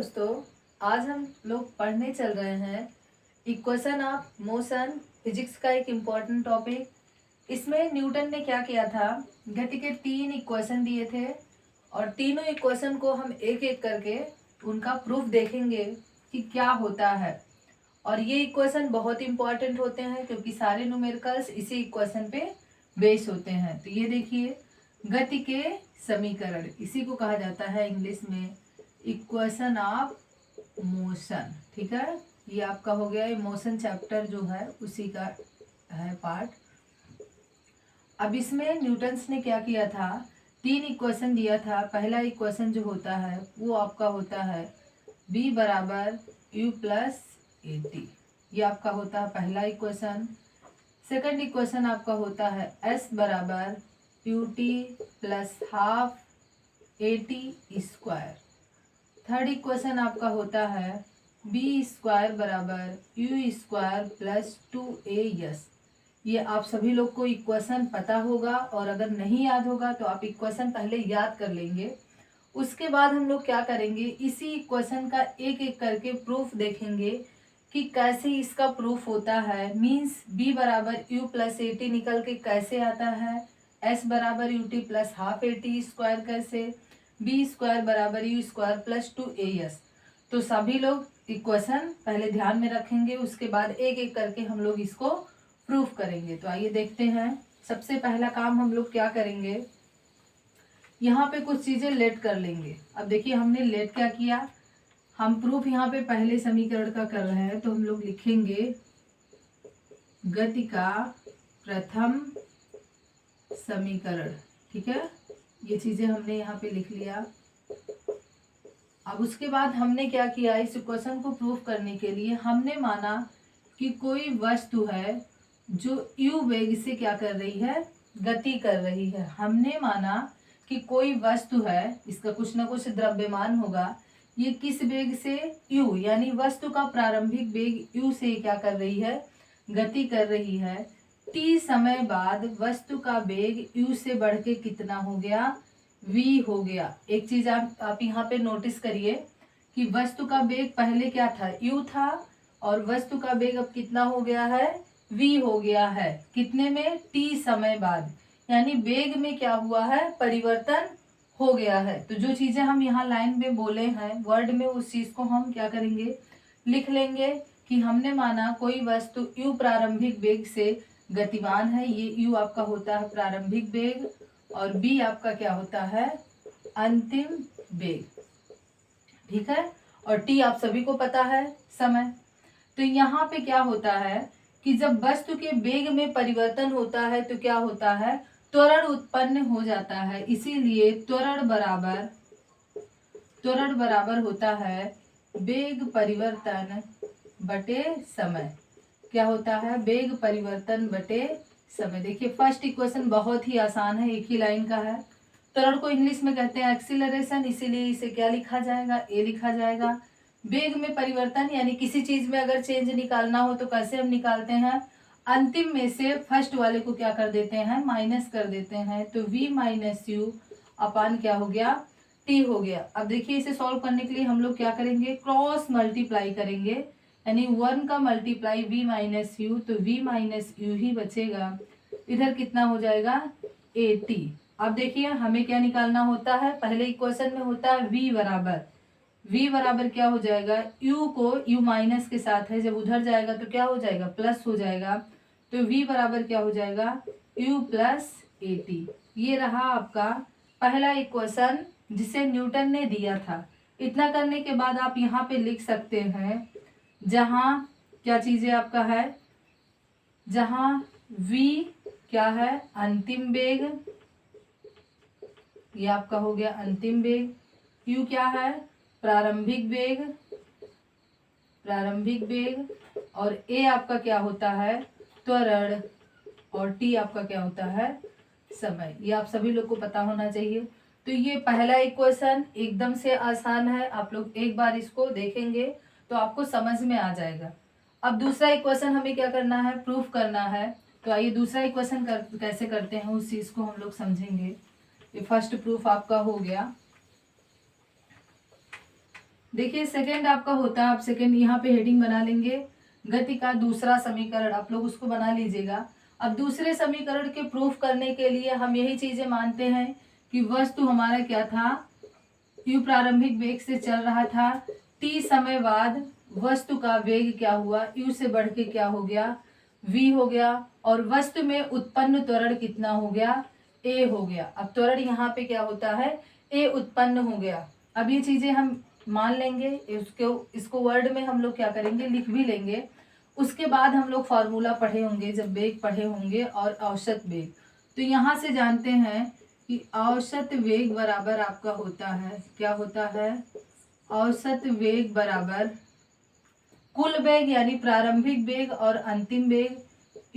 दोस्तों, आज हम लोग पढ़ने चल रहे हैं इक्वेशन ऑफ मोशन, फिजिक्स का एक इम्पॉर्टेंट टॉपिक। इसमें न्यूटन ने क्या किया था, गति के 3 इक्वेशन दिए थे और तीनों इक्वेशन को हम एक एक करके उनका प्रूफ देखेंगे कि क्या होता है। और ये इक्वेशन बहुत इंपॉर्टेंट होते हैं क्योंकि सारे न्यूमेरिकल्स इसी इक्वेशन पे बेस होते हैं। तो ये देखिए, गति के समीकरण, इसी को कहा जाता है इंग्लिश में इक्वेशन ऑफ मोशन। ठीक है, ये आपका हो गया मोशन चैप्टर जो है उसी का है पार्ट। अब इसमें न्यूटन्स ने क्या किया था, 3 इक्वेशन दिया था। पहला इक्वेशन जो होता है वो आपका होता है v बराबर u प्लस ए टी, ये आपका होता है पहला इक्वेशन। सेकंड इक्वेशन आपका होता है s बराबर U T plus half A T square. Third equation आपका होता है बी स्क्वायर बराबर यू स्क्वायर प्लस 2as। ये आप सभी लोग को इक्वेशन पता होगा और अगर नहीं याद होगा तो आप इक्वेशन पहले याद कर लेंगे। उसके बाद हम लोग क्या करेंगे, इसी इक्वेशन का एक एक करके प्रूफ देखेंगे कि कैसे इसका प्रूफ होता है। मीन्स b बराबर u प्लस ए टी निकल के कैसे आता है, s बराबर U T plus half A T square कैसे, बी स्क्वायर बराबर यू स्क्वायर प्लस 2as। तो सभी लोग इक्वेशन पहले ध्यान में रखेंगे, उसके बाद एक एक करके हम लोग इसको प्रूफ करेंगे। तो आइए देखते हैं। सबसे पहला काम हम लोग क्या करेंगे, यहाँ पे कुछ चीजें लेट कर लेंगे। अब देखिए हमने लेट क्या किया, हम प्रूफ यहाँ पे पहले समीकरण का कर रहे हैं तो हम लोग लिखेंगे गति का प्रथम समीकरण। ठीक है, ये चीजें हमने यहाँ पे लिख लिया। अब उसके बाद हमने क्या किया, इस इक्वेशन को प्रूफ करने के लिए हमने माना कि कोई वस्तु है जो u वेग से क्या कर रही है, गति कर रही है। हमने माना कि कोई वस्तु है, इसका कुछ ना कुछ द्रव्यमान होगा, ये किस वेग से, u, यानी वस्तु का प्रारंभिक वेग u से क्या कर रही है, गति कर रही है। t समय बाद वस्तु का वेग u से बढ़ के कितना हो गया, v हो गया। एक चीज आप यहाँ पे नोटिस करिए कि वस्तु का वेग पहले क्या था, u था, और वस्तु का वेग अब कितना हो गया है, v हो गया है। कितने में, t समय बाद, यानी वेग में क्या हुआ है, परिवर्तन हो गया है। तो जो चीजें हम यहाँ लाइन में बोले हैं वर्ड में, उस चीज को हम क्या करेंगे, लिख लेंगे कि हमने माना कोई वस्तु u प्रारंभिक वेग से गतिमान है। ये u आपका होता है प्रारंभिक वेग और b आपका क्या होता है, अंतिम वेग। ठीक है, और t आप सभी को पता है, समय। तो यहाँ पे क्या होता है कि जब वस्तु के वेग में परिवर्तन होता है तो क्या होता है, त्वरण उत्पन्न हो जाता है। इसीलिए त्वरण बराबर होता है वेग परिवर्तन बटे समय। क्या होता है, वेग परिवर्तन बटे समय। देखिए फर्स्ट इक्वेशन बहुत ही आसान है, एक ही लाइन का है। त्वरण को इंग्लिश में कहते हैं एक्सीलरेशन, इसीलिए इसे क्या लिखा जाएगा, ए लिखा जाएगा। वेग में परिवर्तन यानी किसी चीज में अगर चेंज निकालना हो तो कैसे हम निकालते हैं, अंतिम में से फर्स्ट वाले को क्या कर देते हैं, माइनस कर देते हैं। तो v माइनस यू अपान क्या हो गया, t हो गया। अब देखिए इसे सॉल्व करने के लिए हम लोग क्या करेंगे, क्रॉस मल्टीप्लाई करेंगे, यानी 1 का मल्टीप्लाई v माइनस यू, तो v माइनस यू ही बचेगा। इधर कितना हो जाएगा, ए टी। अब देखिए हमें क्या निकालना होता है, पहले इक्वेशन में होता है v बराबर क्या हो जाएगा, u को u माइनस के साथ है, जब उधर जाएगा तो क्या हो जाएगा, प्लस हो जाएगा। तो v बराबर क्या हो जाएगा, u प्लस ए टी। ये रहा आपका पहला इक्वेशन जिसे न्यूटन ने दिया था। इतना करने के बाद आप यहाँ पे लिख सकते हैं, जहाँ क्या चीजें आपका है, जहाँ v क्या है, अंतिम वेग, ये आपका हो गया अंतिम वेग, u क्या है, प्रारंभिक वेग, और a आपका क्या होता है, त्वरण, और t आपका क्या होता है, समय। ये आप सभी लोग को पता होना चाहिए। तो ये पहला इक्वेशन एकदम से आसान है, आप लोग एक बार इसको देखेंगे तो आपको समझ में आ जाएगा। अब दूसरा इक्वेशन हमें क्या करना है, प्रूफ करना है। तो आइए दूसरा इक्वेशन कैसे करते हैं उस चीज को हम लोग समझेंगे। ये फर्स्ट प्रूफ आपका हो गया। देखिए सेकंड आपका होता है, आप सेकंड यहाँ पे हेडिंग बना लेंगे, गति का दूसरा समीकरण, आप लोग उसको बना लीजिएगा। अब दूसरे समीकरण के प्रूफ करने के लिए हम यही चीजें मानते हैं कि वस्तु हमारा क्या था, u प्रारंभिक वेग से चल रहा था, t समय बाद वस्तु का वेग क्या हुआ, u से बढ़ के क्या हो गया, v हो गया, और वस्तु में उत्पन्न त्वरण कितना हो गया, a हो गया। अब त्वरण यहाँ पे क्या होता है, a उत्पन्न हो गया। अब ये चीजें हम मान लेंगे, इसको वर्ड में हम लोग क्या करेंगे, लिख भी लेंगे। उसके बाद हम लोग फॉर्मूला पढ़े होंगे, जब वेग पढ़े होंगे और औसत वेग, तो यहाँ से जानते हैं कि औसत वेग बराबर आपका होता है, क्या होता है, औसत वेग बराबर कुल वेग यानी प्रारंभिक वेग और अंतिम वेग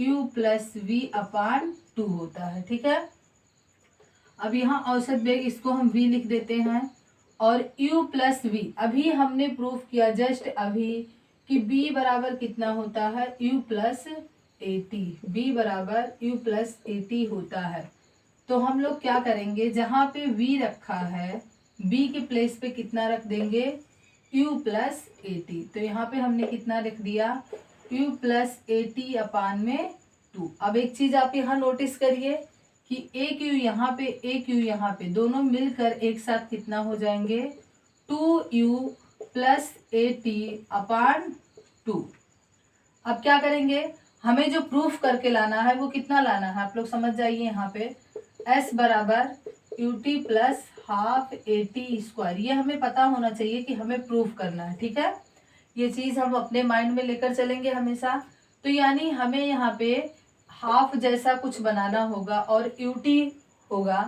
u प्लस वी अपान 2 होता है। ठीक है, अब यहाँ औसत वेग इसको हम v लिख देते हैं, और u प्लस वी अभी हमने प्रूफ किया जस्ट अभी कि b बराबर कितना होता है, u प्लस एटी, b बराबर u प्लस एटी होता है। तो हम लोग क्या करेंगे, जहाँ पे v रखा है b के प्लेस पे कितना रख देंगे, u प्लस एटी। तो यहाँ पे हमने कितना रख दिया, u प्लस एटी अपान में 2। अब एक चीज आप यहाँ नोटिस करिए कि एक u यहाँ पे एक u यहाँ पे, दोनों मिलकर एक साथ कितना हो जाएंगे, 2u प्लस एटी अपान 2। अब क्या करेंगे, हमें जो प्रूफ करके लाना है वो कितना लाना है, आप लोग समझ जाइए। यहाँ पे s बराबर ut plus half eighty square, ये हमें पता होना चाहिए कि हमें प्रूफ करना है। ठीक है, ये चीज हम अपने माइंड में लेकर चलेंगे हमेशा। तो यानी हमें यहाँ पे हाफ जैसा कुछ बनाना होगा और ut होगा।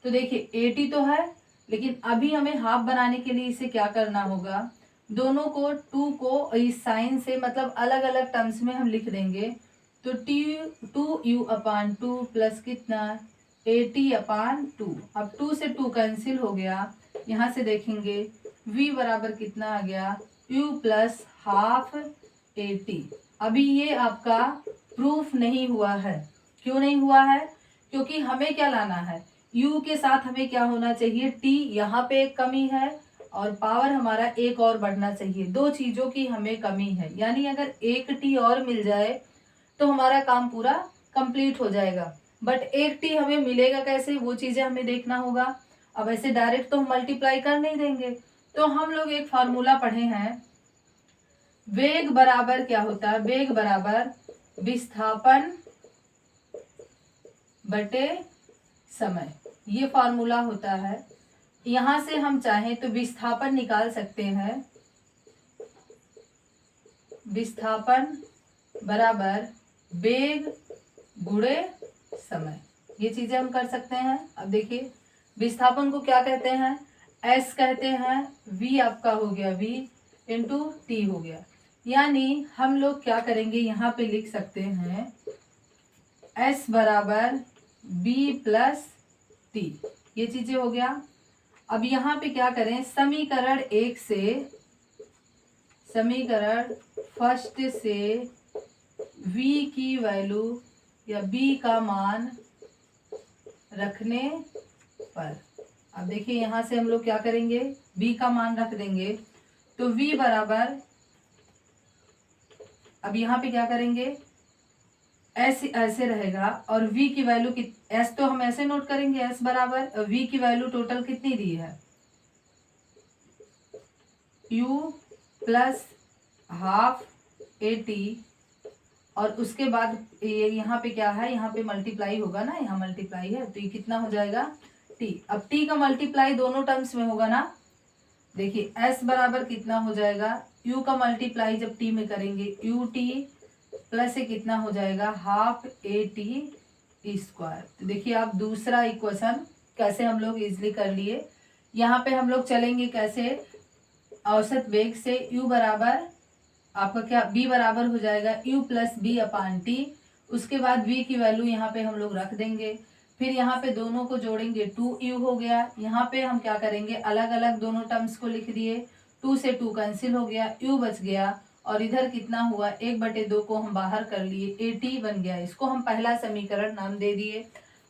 तो देखिए 80 तो है, लेकिन अभी हमें हाफ बनाने के लिए इसे क्या करना होगा, दोनों को 2 को इस साइन से मतलब अलग अलग टर्म्स में हम लिख देंगे। तो टू यू अपान 2 प्लस कितना 80 अपान 2। अब 2 से 2 कैंसिल हो गया, यहाँ से देखेंगे v बराबर कितना आ गया, u प्लस हाफ 80। अभी ये आपका प्रूफ नहीं हुआ है। क्यों नहीं हुआ है, क्योंकि हमें क्या लाना है, u के साथ हमें क्या होना चाहिए, t, यहाँ पे एक कमी है और पावर हमारा एक और बढ़ना चाहिए। दो चीजों की हमें कमी है, यानी अगर एक t और मिल जाए तो हमारा काम पूरा कंप्लीट हो जाएगा। बट एक t हमें मिलेगा कैसे, वो चीजें हमें देखना होगा। अब ऐसे डायरेक्ट तो हम मल्टीप्लाई कर नहीं देंगे, तो हम लोग एक फार्मूला पढ़े हैं, वेग बराबर क्या होता है, वेग बराबर विस्थापन बटे समय, ये फार्मूला होता है। यहां से हम चाहें तो विस्थापन निकाल सकते हैं, विस्थापन बराबर वेग गुणे समय, ये चीजें हम कर सकते हैं। अब देखिए विस्थापन को क्या कहते हैं, s कहते हैं, v आपका हो गया v इंटू टी हो गया। यानी हम लोग क्या करेंगे, यहाँ पे लिख सकते हैं s बराबर b प्लस टी, ये चीजें हो गया। अब यहाँ पे क्या करें, समीकरण एक से, समीकरण फर्स्ट से v की वैल्यू या b का मान रखने पर, अब देखिए यहाँ से हम लोग क्या करेंगे, b का मान रख देंगे। तो v बराबर, अब यहाँ पे क्या करेंगे, s ऐसे रहेगा और v की वैल्यू की, s तो हम ऐसे नोट करेंगे, s बराबर v की वैल्यू टोटल कितनी दी है, u प्लस हाफ 80, और उसके बाद ये यहाँ पे क्या है, यहाँ पे मल्टीप्लाई होगा ना, यहाँ मल्टीप्लाई है तो ये कितना हो जाएगा t। अब t का मल्टीप्लाई दोनों टर्म्स में होगा ना, देखिए s बराबर कितना हो जाएगा, u का मल्टीप्लाई जब t में करेंगे ut प्लस से कितना हो जाएगा हाफ at स्क्वायर। तो देखिए आप दूसरा इक्वेशन कैसे हम लोग इजिली कर लिए। यहाँ पे हम लोग चलेंगे कैसे, औसत वेग से u बराबर आपका क्या, b बराबर हो जाएगा u प्लस बी अपान टी। उसके बाद v की वैल्यू यहाँ पे हम लोग रख देंगे, फिर यहाँ पे दोनों को जोड़ेंगे 2u हो गया। यहाँ पे हम क्या करेंगे, अलग अलग दोनों टर्म्स को लिख दिए, 2 से 2 कैंसिल हो गया, u बच गया, और इधर कितना हुआ 1/2 को हम बाहर कर लिए, 80 बन गया। इसको हम पहला समीकरण नाम दे दिए।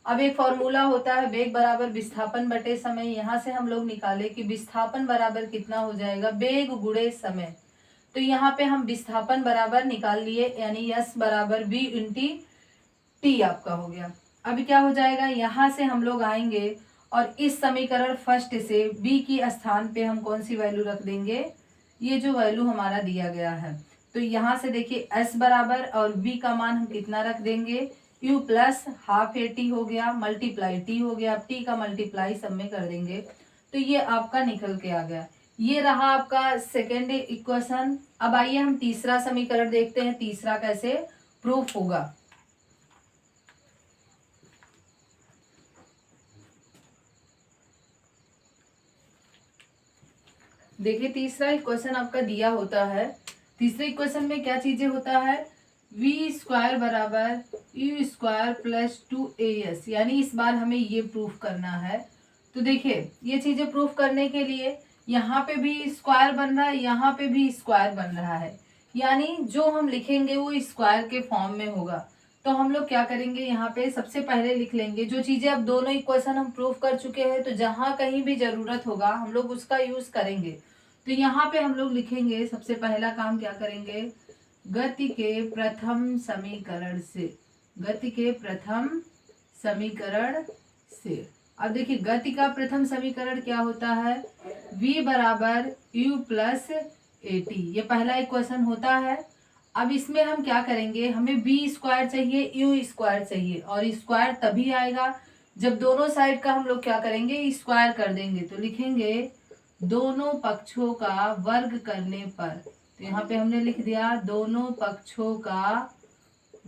अब एक फॉर्मूला होता है वेग बराबर विस्थापन बटे समय। यहाँ से हम लोग निकाले कि विस्थापन बराबर कितना हो जाएगा, वेग गुणे समय। तो यहाँ पे हम विस्थापन बराबर निकाल लिए, यानी यस बराबर v इंटी टी आपका हो गया। अभी क्या हो जाएगा, यहाँ से हम लोग आएंगे और इस समीकरण फर्स्ट से v की स्थान पे हम कौन सी वैल्यू रख देंगे, ये जो वैल्यू हमारा दिया गया है। तो यहाँ से देखिए s बराबर और v का मान हम कितना रख देंगे, u plus half A T हो गया मल्टीप्लाई टी हो गया, अब टी का मल्टीप्लाई सब में कर देंगे तो ये आपका निकल के आ गया। ये रहा आपका सेकेंड इक्वेशन। अब आइए हम तीसरा समीकरण देखते हैं, तीसरा कैसे प्रूफ होगा। देखिए तीसरा इक्वेशन आपका दिया होता है। तीसरे इक्वेशन में क्या चीजें होता है, वी स्क्वायर बराबर यू स्क्वायर प्लस 2as, यानी इस बार हमें ये प्रूफ करना है। तो देखिए ये चीजें प्रूफ करने के लिए यहाँ पे भी स्क्वायर बन रहा है, यहाँ पे भी स्क्वायर बन रहा है, यानी जो हम लिखेंगे वो स्क्वायर के फॉर्म में होगा। तो हम लोग क्या करेंगे, यहाँ पे सबसे पहले लिख लेंगे जो चीजें अब दोनों इक्वेशन हम प्रूफ कर चुके हैं, तो जहां कहीं भी जरूरत होगा हम लोग उसका यूज करेंगे। तो यहाँ पे हम लोग लिखेंगे, सबसे पहला काम क्या करेंगे, गति के प्रथम समीकरण से, गति के प्रथम समीकरण से। अब देखिए गति का प्रथम समीकरण क्या होता है, v बराबर u प्लस ए टी, ये पहला इक्वेशन होता है। अब इसमें हम क्या करेंगे, हमें v स्क्वायर चाहिए, u स्क्वायर चाहिए, और स्क्वायर तभी आएगा जब दोनों साइड का हम लोग क्या करेंगे, स्क्वायर कर देंगे। तो लिखेंगे दोनों पक्षों का वर्ग करने पर, तो यहाँ पे हमने लिख दिया दोनों पक्षों का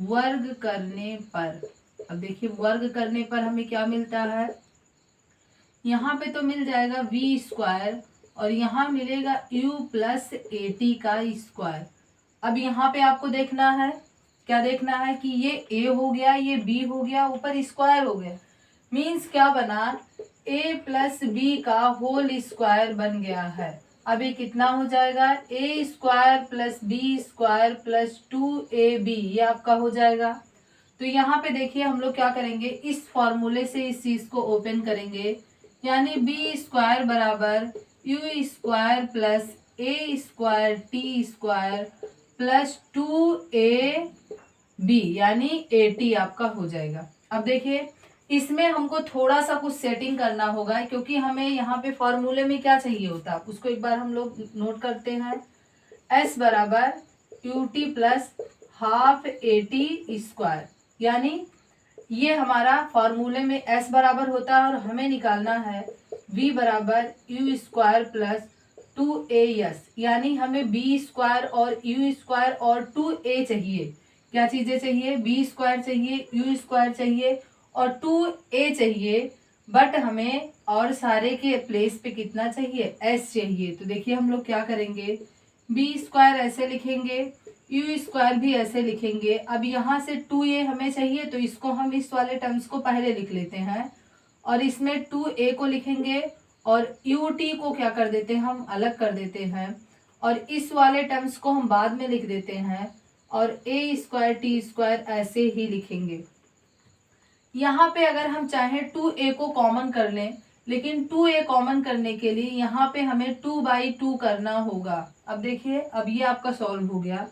वर्ग करने पर। अब देखिए वर्ग करने पर हमें क्या मिलता है, यहाँ पे तो मिल जाएगा v स्क्वायर और यहाँ मिलेगा u प्लस ए टी का स्क्वायर। अब यहाँ पे आपको देखना है, क्या देखना है कि ये a हो गया, ये b हो गया, ऊपर स्क्वायर हो गया, मीन्स क्या बना, a प्लस बी का होल स्क्वायर बन गया है। अब ये कितना हो जाएगा, a square plus B square plus 2ab, ये आपका हो जाएगा। तो यहाँ पे देखिए हम लोग क्या करेंगे, इस फॉर्मूले से इस चीज को ओपन करेंगे, यानी बी स्क्वायर बराबर you square plus A square T square plus 2ab, यानी 80 आपका हो जाएगा। अब देखिए इसमें हमको थोड़ा सा कुछ सेटिंग करना होगा, क्योंकि हमें यहाँ पे फॉर्मूले में क्या चाहिए होता है उसको एक बार हम लोग नोट करते हैं। s बराबर U T plus half A T square, यानी ये हमारा फॉर्मूले में s बराबर होता है और हमें निकालना है v बराबर यू स्क्वायर प्लस 2as, यानी हमें b स्क्वायर और u स्क्वायर और 2a चाहिए। क्या चीजें चाहिए, b स्क्वायर चाहिए, u स्क्वायर चाहिए और 2a चाहिए, बट हमें और सारे के प्लेस पे कितना चाहिए, s चाहिए। तो देखिए हम लोग क्या करेंगे, b स्क्वायर ऐसे लिखेंगे, u स्क्वायर भी ऐसे लिखेंगे। अब यहाँ से 2a हमें चाहिए तो इसको हम इस वाले टर्म्स को पहले लिख लेते हैं और इसमें 2a को लिखेंगे और ut को क्या कर देते हैं, हम अलग कर देते हैं और इस वाले टर्म्स को हम बाद में लिख देते हैं और a स्क्वायर टी स्क्वायर ऐसे ही लिखेंगे। यहाँ पे अगर हम चाहें 2a को कॉमन कर लें, लेकिन 2a कॉमन करने के लिए यहाँ पे हमें 2/2 करना होगा। अब देखिए अब ये आपका सॉल्व हो गया,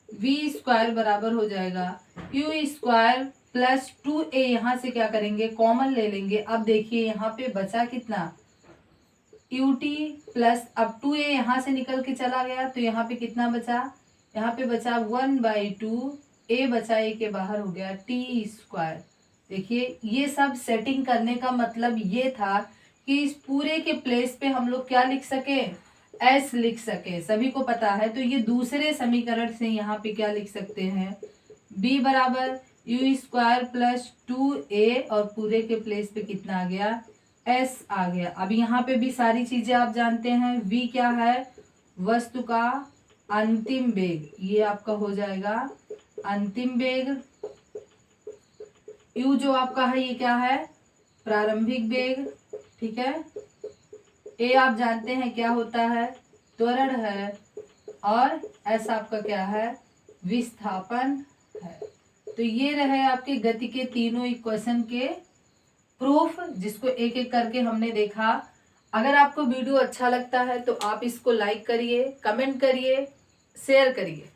v स्क्वायर बराबर हो जाएगा u स्क्वायर प्लस 2a, यहाँ से क्या करेंगे कॉमन ले लेंगे। अब देखिए यहाँ पे बचा कितना, ut प्लस, अब 2a यहाँ से निकल के चला गया तो यहाँ पे कितना बचा, यहाँ पे बचा 1/2, a बचा a के बाहर हो गया t स्क्वायर। देखिए ये सब सेटिंग करने का मतलब ये था कि इस पूरे के प्लेस पे हम लोग क्या लिख सके, s लिख सके, सभी को पता है। तो ये दूसरे समीकरण से यहाँ पे क्या लिख सकते हैं, b बराबर यू स्क्वायर प्लस 2a और पूरे के प्लेस पे कितना आ गया, s आ गया। अब यहाँ पे भी सारी चीजें आप जानते हैं, v क्या है, वस्तु का अंतिम वेग, ये आपका हो जाएगा अंतिम वेग, u जो आपका है ये क्या है, प्रारंभिक वेग, ठीक है। a आप जानते हैं क्या होता है, त्वरण है, और s आपका क्या है, विस्थापन है। तो ये रहे आपके गति के तीनों इक्वेशन के प्रूफ जिसको एक एक करके हमने देखा। अगर आपको वीडियो अच्छा लगता है तो आप इसको लाइक करिए, कमेंट करिए, शेयर करिए।